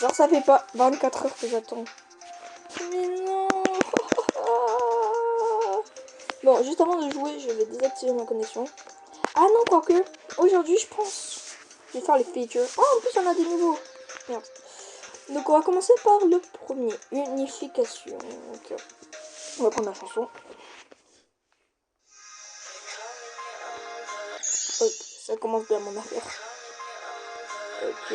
Genre ça fait pas 24 heures que j'attends. Mais non. Bon, juste avant de jouer, je vais désactiver ma connexion. Ah non, quoique, aujourd'hui, je pense, je vais faire les features. Oh, en plus, il y en a des nouveaux. Merde. Donc, on va commencer par le premier, unification. Donc, on va prendre la chanson. Ok, ça commence bien mon affaire. Ok.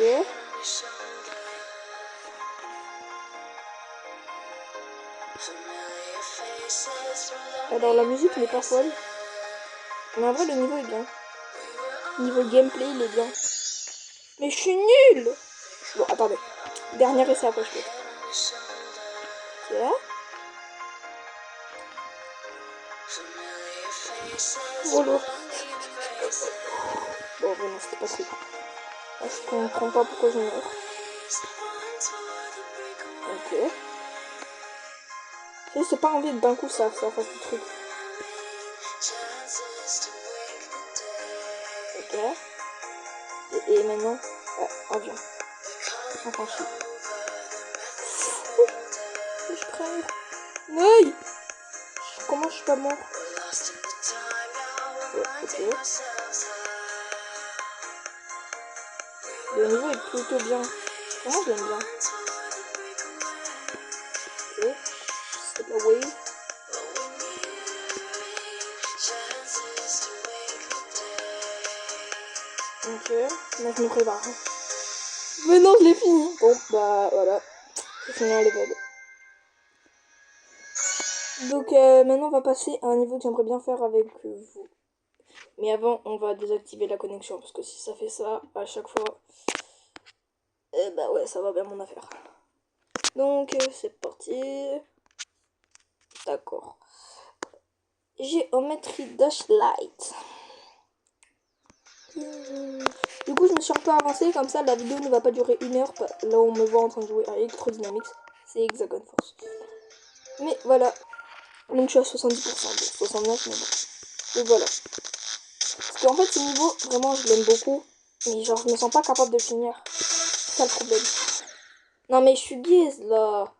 Alors, la musique n'est pas folle. Mais en vrai, le niveau est bien. Niveau gameplay, il est bien. Mais je suis nulle. Bon, attendez. Dernier essai après, je peux. Ok. Voilà. Bon, vraiment, c'était pas très grave. Je comprends pas pourquoi je meurs. Ok. C'est pas envie d'un coup ça fasse du truc. Ok. Et maintenant, avion. Enfin, je crève. Oui. Comment je suis pas mort? Ouais, ok. Le niveau est plutôt bien. Vraiment, j'aime bien. Ok. C'est la wave. Ok. Là, je me prépare. Mais non, je l'ai fini. Bon, bah voilà. J'ai fini un level. Donc maintenant, on va passer à un niveau que j'aimerais bien faire avec vous. Mais avant, on va désactiver la connexion. Parce que si ça fait ça à chaque fois, bah ouais, ça va bien mon affaire. Donc, c'est parti. D'accord. Géométrie Dash Light. Du coup, je me suis un peu avancée, comme ça la vidéo ne va pas durer 1 heure. Là, on me voit en train de jouer à Electrodynamics. C'est Hexagon Force. Mais voilà. Donc, je suis à 70%. 69, mais bon. Donc, voilà. Parce qu'en fait, ce niveau, vraiment, je l'aime beaucoup. Mais genre, je me sens pas capable de finir. C'est ça le problème. Non, mais je suis gaze, là.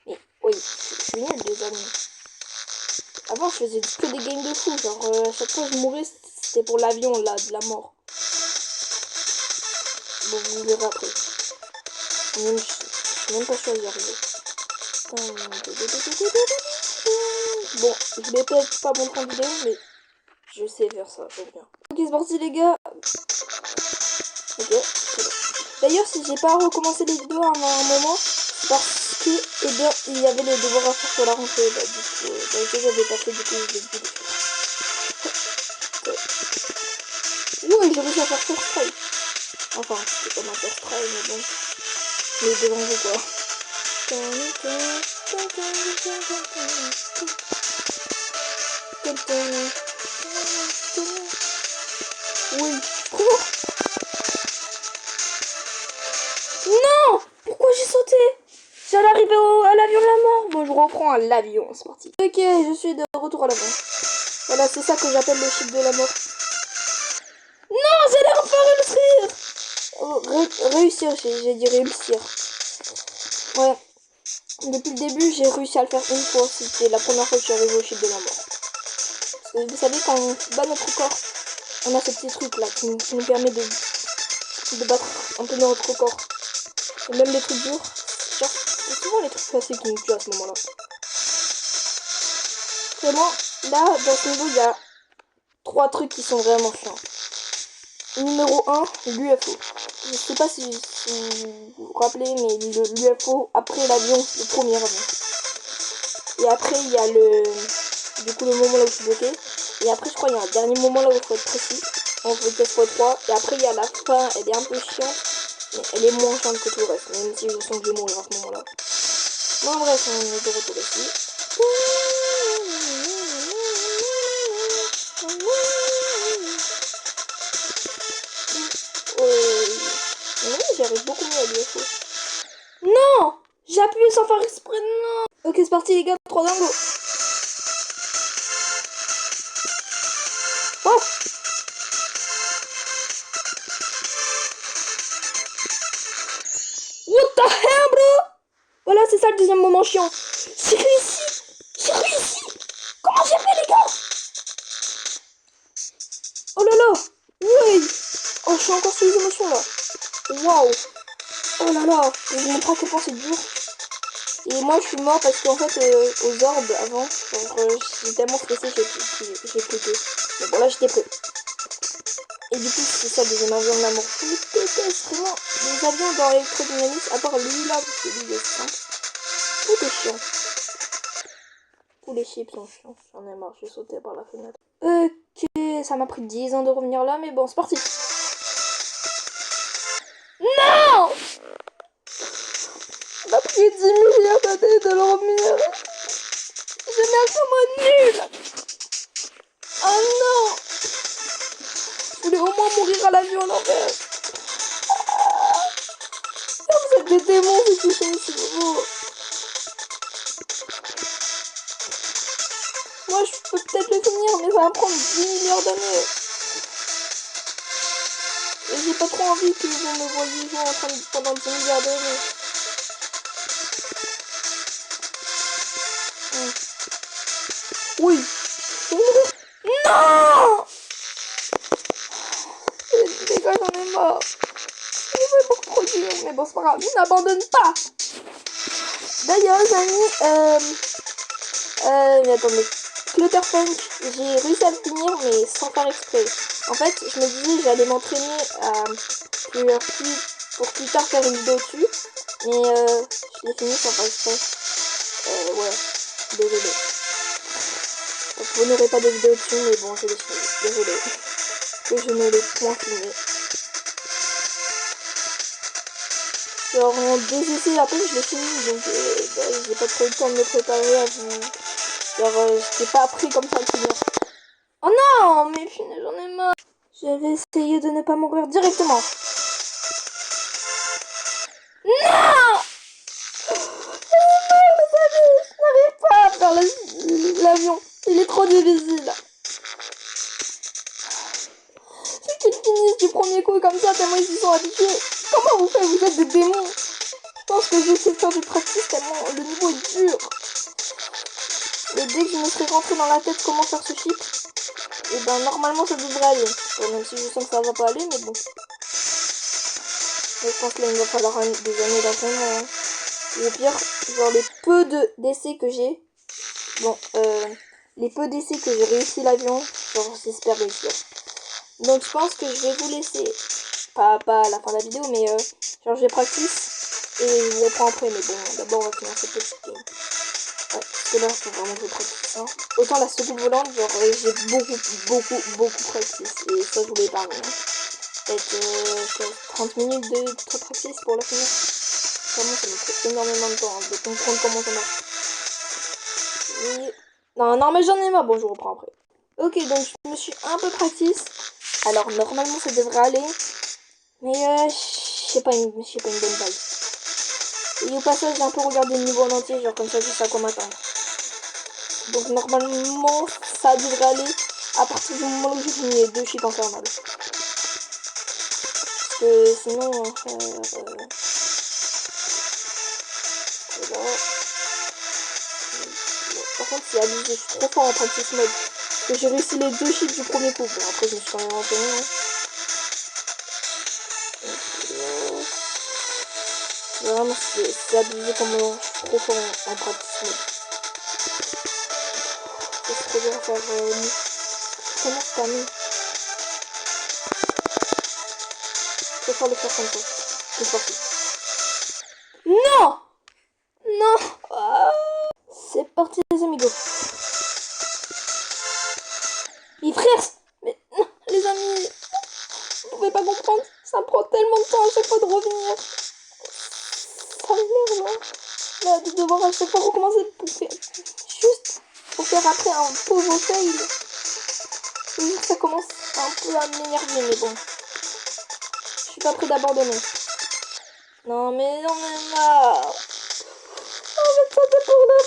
Mais oui, je suis nulle, les amis. Avant, je faisais que des games de fou. Genre, à chaque fois que je mourais, c'était pour l'avion, là, de la mort. Bon, vous verrez après. Je suis même pas sûre d'y arriver. Bon, je vais peut-être pas montrer en vidéo, mais je sais faire ça, j'aime bien. Ok, c'est parti, les gars. Ok, c'est bon. D'ailleurs, si j'ai pas recommencé les vidéos à un moment, c'est parce que, eh bien, il y avait les devoirs à faire sur la rentrée. Bah, du coup, j'avais pas fait, du coup, je l'ai dit. Oui, j'ai réussi à faire first try. Enfin, c'est pas ma first try, mais bon. Mais devant vous, quoi. Oui. Non! Pourquoi j'ai sauté? J'allais arriver à l'avion de la mort. Bon, je reprends à l'avion, c'est parti. Ok, je suis de retour à l'avion. Voilà, c'est ça que j'appelle le chiffre de la mort. Non, j'allais enfin réussir. Réussir, j'ai dit réussir. Ouais. Depuis le début, j'ai réussi à le faire une fois. C'était la première fois que je suis arrivée au chiffre de la mort. Parce que vous savez, quand on bat notre corps, on a ce petit truc là qui nous permet de battre un peu notre corps. Et même les trucs durs. Genre, c'est souvent les trucs faciles qui nous tuent à ce moment-là. Vraiment, là, dans ce niveau, il y a 3 trucs qui sont vraiment chiants. Numéro 1, l'UFO. Je sais pas si vous vous rappelez, mais l'UFO après l'avion, le premier avion. Et après, il y a du coup, le moment là où je suis bloqué. Et après, je crois, il y a un dernier moment là où il faut être précis. On fait test x3. Et après, il y a la fin, elle est un peu chiante. Mais elle est moins chiante que tout le reste. Même si je sens que je vais mourir à ce moment-là. Bon, bref, on est de retour ici. Oui, j'arrive beaucoup mieux à l'UFO. Non! J'ai appuyé sans faire exprès, non! Ok, c'est parti les gars, 3 dingos. Oh. What the hell, bro? Voilà, c'est ça le deuxième moment chiant. J'ai réussi. J'ai réussi. Comment j'ai fait, les gars? Oh là là. Oui. Oh, je suis encore sous les émotions, là. Waouh. Oh là là. Je vous montre à quel point c'est dur. Et moi, je suis mort parce qu'en fait, aux orbes, avant, j'ai tellement stressé, j'ai pété. Mais bon, là, j'étais prêt. Et du coup, c'est ça le deuxième avion de la mort. Je déteste vraiment les avions dans l'électrodynamisme, à part lui là, parce que lui il est simple. Tout est chiant. Tous les chips sont chiants. J'en ai marre, j'ai sauté par la fenêtre. Ok, ça m'a pris 10 ans de revenir là, mais bon, c'est parti. Non! Ça m'a pris 10 milliards d'années de le revenir. J'ai mis un mot nul. Oh non! Je voulais au moins mourir à l'avion à l'envers. Vous êtes des démons, c'est tout ça, c'est beau. Moi, je peux peut-être le finir, mais ça va prendre 10 milliards d'années. Et j'ai pas trop envie que vous me voyez jouer en train de pendant 10 milliards d'années. Oui. Non! Les gars, j'en ai marre. C'est beaucoup trop dur, mais bon, c'est pas grave. Je n'abandonne pas. D'ailleurs, les amis, mais attendez. Clutterpunk, j'ai réussi à le finir, mais sans faire exprès. En fait, je me disais j'allais m'entraîner pour plus tard faire une vidéo dessus. Mais je l'ai fini sans faire exprès. Ouais, désolé. Donc, vous n'aurez pas de vidéo dessus, mais bon, je l'ai fini. Désolé. Que je ne l'ai point filmé. Genre en 2 essais à peine je l'ai fini, donc j'ai pas trop eu le temps de me préparer à vous. Genre j'étais pas appris comme ça à le finir. Oh non, mais j'en ai marre. Je vais essayer de ne pas mourir directement. Non! Je n'arrive pas à faire l'avion. Il est trop difficile. C'est qu'ils finissent du premier coup comme ça, tellement ils y sont habitués. Comment vous faites? Vous êtes des démons. Je pense que j'essaie de faire du practice tellement le niveau est dur. Mais dès que je me serai rentré dans la tête comment faire ce chip, et ben normalement ça devrait aller. Bon, même si je sens que ça va pas aller, mais bon. Mais je pense que là il va falloir des années d'entraînement. Hein. Ou au pire, genre les peu d'essais que j'ai. Bon, les peu d'essais que j'ai réussi l'avion, genre j'espère réussir. Donc je pense que je vais vous laisser. Pas à la fin de la vidéo, mais genre je vais practice. Et je vous reprends après, mais bon, d'abord on va finir cette petite game. Ouais, parce que là, faut vraiment que je practice. Hein. Autant la seconde volante, genre j'ai beaucoup practice. Et ça, je vous l'ai épargné. Hein. Peut-être 30 minutes de practice pour la finir. Vraiment, ça me prend énormément de temps hein, de comprendre comment ça marche. Et... Non, mais j'en ai marre. Bon, je reprends après. Ok, donc je me suis un peu practice. Alors, normalement, ça devrait aller. Mais je sais pas une bonne vibe. Et au passage, j'ai un peu regardé le niveau en entier, genre comme ça, je sais à quoi m'attendre. Donc normalement, ça devrait aller à partir du moment où j'ai fini les 2 chips infernales. Parce que sinon, voilà. Par contre, c'est abusé, je suis trop fort en practice mode. Parce que j'ai réussi les 2 chips du premier coup. Bon, après, je me suis quand même entraîné. Hein. Vraiment, c'est abusé comment je suis trop fort en practice mode. C'est trop dur à faire. Comment se termine? Je préfère le faire comme ça. C'est parti. Non! Non! Ah. C'est parti les amigos. Les frères! Mais non, les amis! Vous pouvez pas comprendre. Ça me prend tellement de temps à chaque fois de revenir. Ça m'énerve, hein. Là, de devoir à chaque fois recommencer pour faire... Juste pour faire après un pauvre fail. Ça commence un peu à m'énerver, mais bon. Je suis pas prêt d'abandonner. Non, mais j'en ai marre. Oh, mais ça, c'est pour la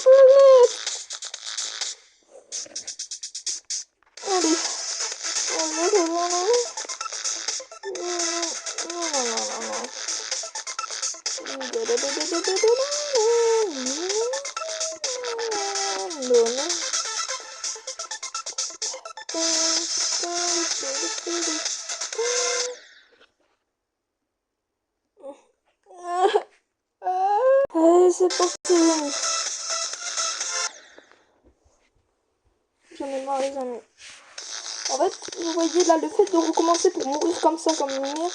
amis. J'en ai marre les amis. En fait, vous voyez là, le fait de recommencer pour mourir comme ça, comme une merde,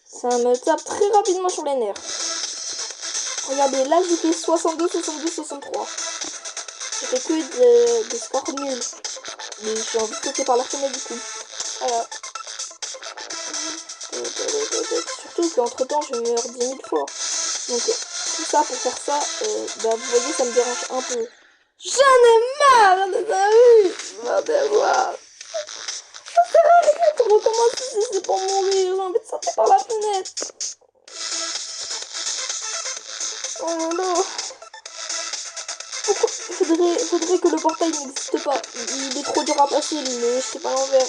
ça me tape très rapidement sur les nerfs. Regardez, là j'ai fait 62, 62, 63. J'ai fait que des scores nuls. Mais j'ai envie de sauter par la fenêtre du coup. Voilà. Surtout qu'entre temps je meurs 10 000 fois. Donc tout ça pour faire ça, bah, vous voyez ça me dérange un peu. J'en ai marre des amis. Regardez-moi. Ça sert à rien de recommencer si c'est pour mourir. J'ai envie de sauter par la fenêtre. Oh là là. Faudrait que le portail n'existe pas. Il est trop dur à passer, mais je sais pas l'envers.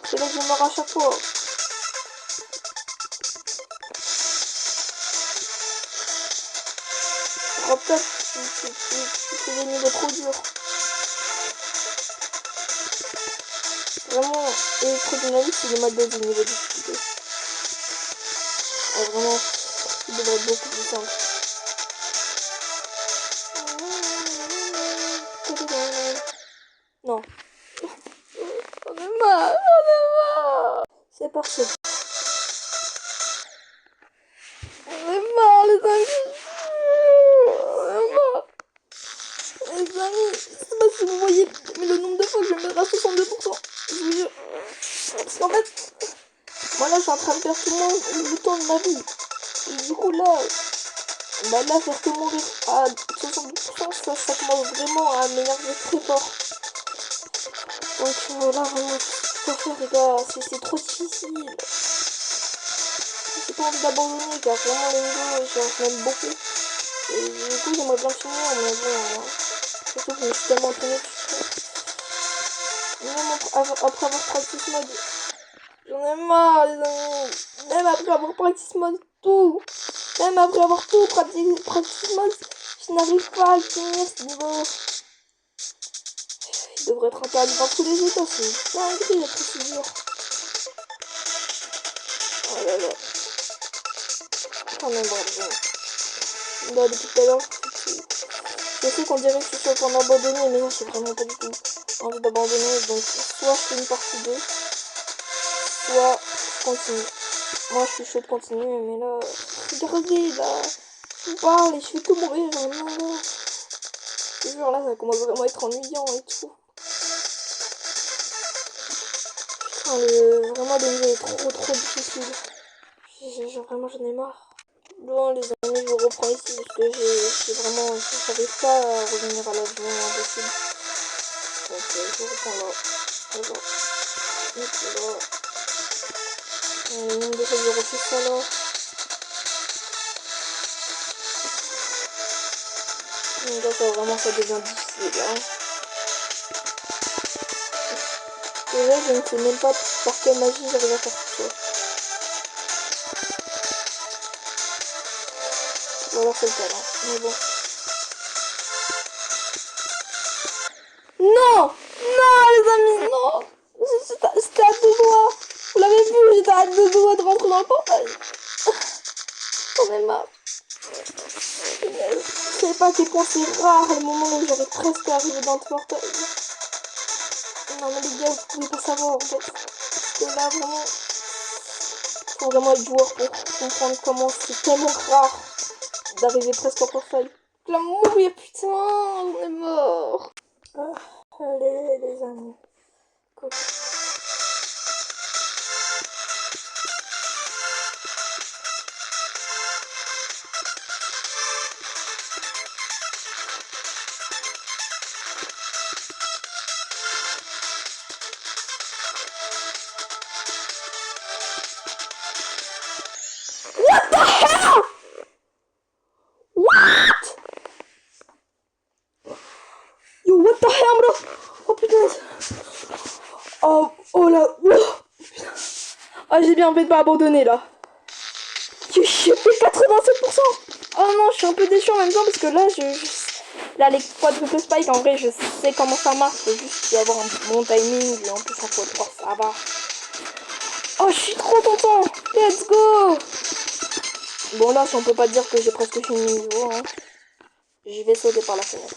C'est là que je meurs à chaque fois. Oh, peut-être que les niveaux trop durs. Vraiment, électrodynamique, c'est le mode de niveau difficulté. Ah, vraiment, il devrait être beaucoup plus simple. Non. J'en ai marre, C'est parti. J'en ai marre, les amis. J'en ai marre. Les amis, je sais pas si vous voyez, mais le nombre de fois que je me rate 62%. Je vous jure. Parce qu'en fait, moi là, je suis en train de faire tout le temps de ma vie. Et du coup, là, bah là, faire que mourir à 70%, ça commence vraiment à m'énerver très fort. Donc là, vraiment, je peux faire, les gars, c'est trop difficile. J'ai pas envie d'abandonner, car vraiment, les niveaux, je m'aime beaucoup. Et du coup, j'aimerais bien finir, mais bon, surtout que je suis tellement entraînée que même après avoir practice mode, j'en ai marre, les amis. Même après avoir practice mode, tout. Même après avoir tout practice mode, je n'arrive pas à le finir ce niveau. Il devrait être interdit dans tous les états, c'est une dinguerie la procédure. Oh là là. Oh non, bon. Là, depuis tout à l'heure, je sais qu'on dirait que je suis sur le point d'abandonner, mais non, j'ai vraiment pas du tout envie d'abandonner. Donc, soit je fais une partie 2, soit je continue. Moi, je suis chaud de continuer, mais là, regardez, là, je parle et je fais que mourir, j'en ai marre. Je te jure, là, ça commence vraiment à être ennuyant et tout. Putain, vraiment, le niveau est trop difficile. Vraiment, j'en ai marre. Bon, les amis, je vous reprends ici parce que j'arrive pas à revenir à l'avion, impossible. Donc, je vous reprends là. Voilà. Et puis là. Le nombre de fois que j'ai refait ça là. Donc là, ça devient difficile. Hein. Déjà, je ne sais même pas par quelle magie j'arrive à faire tout ça. Ou alors c'est le talent. Mais bon. Non! Non, les amis, non! J'étais à deux doigts. Vous l'avez vu, j'étais à deux doigts de rentrer dans le portail. J'en ai marre. Je savais pas à quel point c'est rare le moment où j'avais presque arrivé dans le portail. Non mais les gars, vous pouvez pas savoir en fait. Parce que là vraiment, faut vraiment être joueur pour comprendre comment c'est tellement rare d'arriver presque au portail. Je vais mourir, putain, on est mort. Ah, allez les amis. Cool. What the hell? What? Yo, what the hell, bro? Oh putain. Oh là. Putain. Ah, j'ai bien fait de pas abandonner là. J'ai fait 87%. Oh non, je suis un peu déçu en même temps parce que là, là, les quadruple spike, en vrai, je sais comment ça marche. Faut juste y avoir un bon timing. Et en plus, en x3, ça va. Oh, je suis trop content. Let's go. Bon là, si on peut pas dire que j'ai presque fini le niveau, hein, je vais sauter par la fenêtre.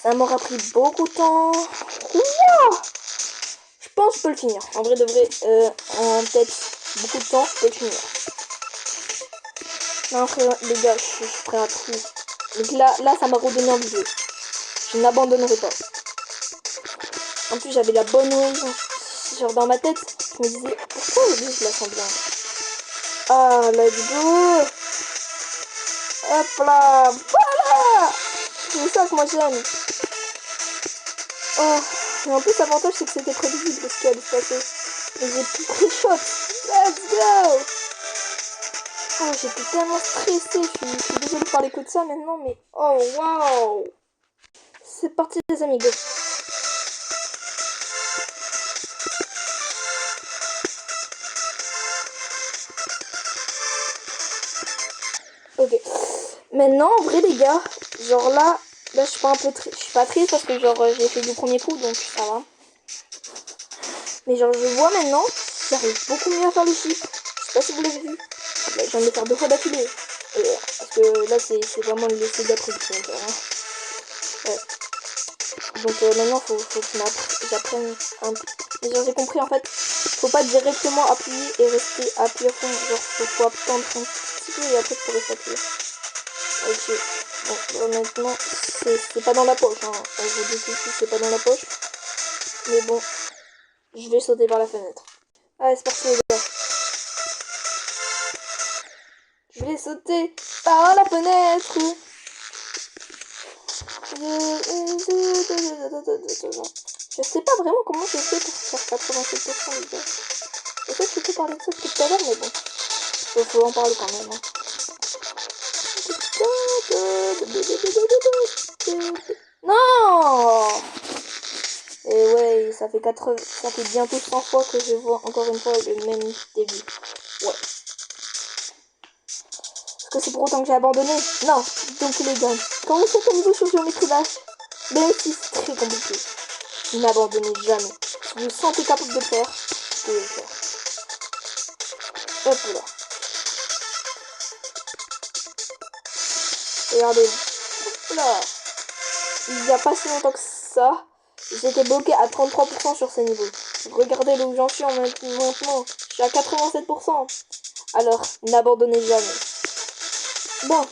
Ça m'aura pris beaucoup de temps. Ouah, je pense que je peux le finir. En vrai de vrai, en peut-être beaucoup de temps, je peux le finir. Non, frère, les gars, je suis prêt à tout. Donc là, ça m'a redonné envie de jouer. Je n'abandonnerai pas. En plus, j'avais la bonne raison. Genre, dans ma tête, je me disais, pourquoi aujourd'hui je la sens bien? Ah, let's go! Hop là! Voilà! C'est ça que moi j'aime. Oh, et en plus, l'avantage, c'est que c'était prévisible ce qui allait se passer. Et j'ai tout pris shot. Let's go! Oh, j'étais tellement stressée. Je suis désolée de parler que de ça maintenant, mais oh, waouh! C'est parti, les amis, go! Ok. Maintenant, en vrai, les gars, genre là je suis pas je suis pas triste parce que genre j'ai fait du premier coup, donc ça va. Mais genre, je vois maintenant, j'arrive beaucoup mieux à faire le chip. Je sais pas si vous l'avez vu. Bah, je viens de le faire 2 fois d'affilée. Parce que là, c'est vraiment le laisser d'après. Ouais. Donc maintenant, faut que j'apprenne un peu. Mais genre, j'ai compris en fait, faut pas directement appuyer et rester appuyé à fond. Genre, faut attendre un petit peu et après, faut rester appuyé. Ok. Bon, honnêtement, c'est pas dans la poche. Hein. Je vous dis tout de suite, c'est pas dans la poche. Mais bon, je vais sauter par la fenêtre. Allez, c'est parti, les gars. Je vais sauter par la fenêtre. Je sais pas vraiment comment j'ai fait pour faire 87%, les gars. Je sais que je peux parler de ça depuis tout à l'heure, mais bon. Faut en parler quand même. Hein. Non! Et ouais, ça fait bientôt 100 fois que je vois encore une fois le même début. Ouais. Est-ce que c'est pour autant que j'ai abandonné? Non. Donc les gars, quand vous faites un niveau sur géométrie vache, même si c'est très compliqué, n'abandonnez jamais. Si vous vous sentez capable de le faire, vous pouvez le faire. Hop là. Regardez. Hop là. Il n'y a pas si longtemps que ça, j'étais bloqué à 33% sur ces niveaux. Regardez là où j'en suis en maintenant. Je suis à 87%. Alors, n'abandonnez jamais. Bon.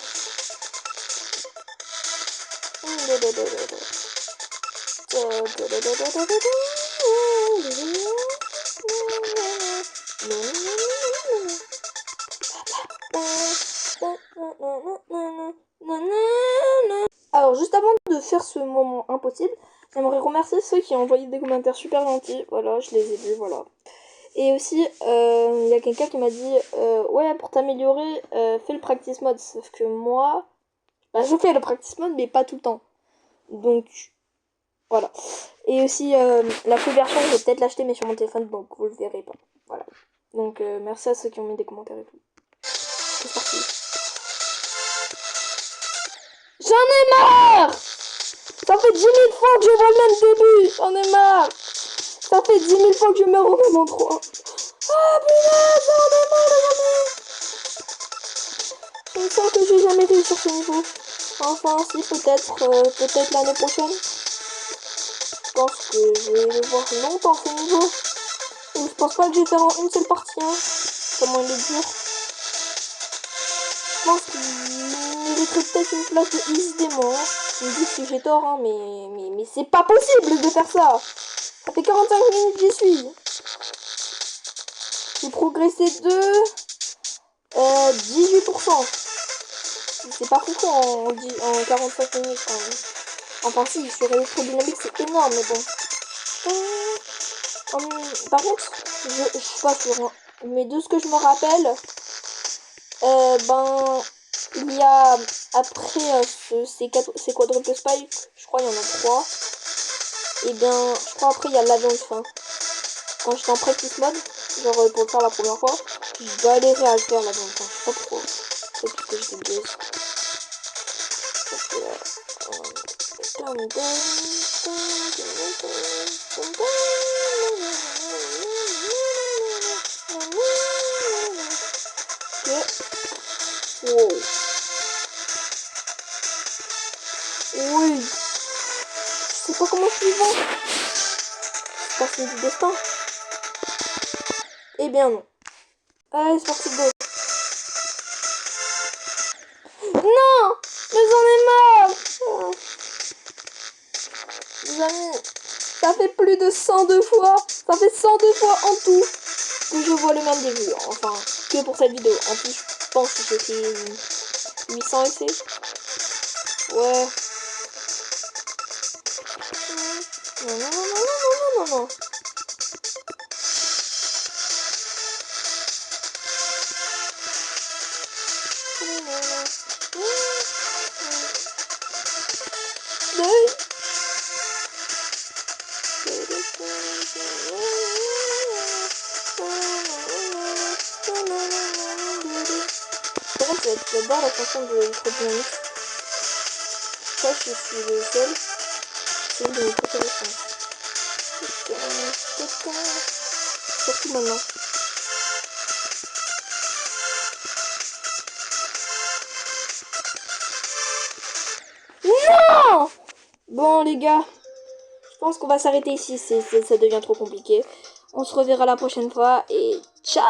Alors, juste avant de faire ce moment impossible, j'aimerais remercier ceux qui ont envoyé des commentaires super gentils. Voilà, je les ai vus, voilà. Et aussi, il y a quelqu'un qui m'a dit ouais, pour t'améliorer, fais le practice mode. Sauf que moi, bah, je fais le practice mode, mais pas tout le temps. Donc, voilà. Et aussi, la full version, je vais peut-être l'acheter, mais sur mon téléphone, donc vous le verrez pas. Voilà. Donc, merci à ceux qui ont mis des commentaires et tout. C'est parti. J'en ai marre! Ça fait 10 000 fois que je vois le même début! J'en ai marre! Ça fait 10 000 fois que je meurs au même endroit! Ah punaise, j'en ai marre les amis! Je sens que j'ai jamais réussi sur ce niveau. Enfin, si, peut-être l'année prochaine. Je pense que je vais le voir longtemps ce niveau. Et je pense pas que je vais faire en une seule partie, hein. Comment il est dur. Je pense qu'il mériterait peut-être une place de Is Démon. Je me dis que j'ai tort, hein, mais c'est pas possible de faire ça. Ça fait 45 minutes que j'y suis. J'ai progressé de 18%. C'est pas fou en 45 minutes quand même. Enfin si, sur électrodynamique c'est énorme, mais bon. Par contre, je suis pas sûre, hein, mais de ce que je me rappelle, ben, il y a, après ces quadruple spike, je crois il y en a 3, et bien, je crois après il y a l'avion de fin. Quand j'étais en practice mode, genre pour le faire la première fois, je galérais à le faire l'avion de fin, je sais pas pourquoi. C'est parce que j'étais biaise. Wow. Oui. Je sais pas comment je suis vivant. C'est pas signe du destin. Eh bien non. Allez, c'est parti, go. Non! Mais j'en ai marre! Oh. Les amis, ça fait plus de 102 fois. Ça fait 102 fois en tout que je vois le même début. Enfin, que pour cette vidéo. En plus, je pense que j'ai fait 800 essais. Ouais. Non, non, non, non, non, non, non, non. J'adore la chanson de Microdynamics. Ça, je suis le seul. C'est une de mes préférées. Surtout maintenant. Non! Bon, les gars. Je pense qu'on va s'arrêter ici. Ça devient trop compliqué. On se reverra la prochaine fois et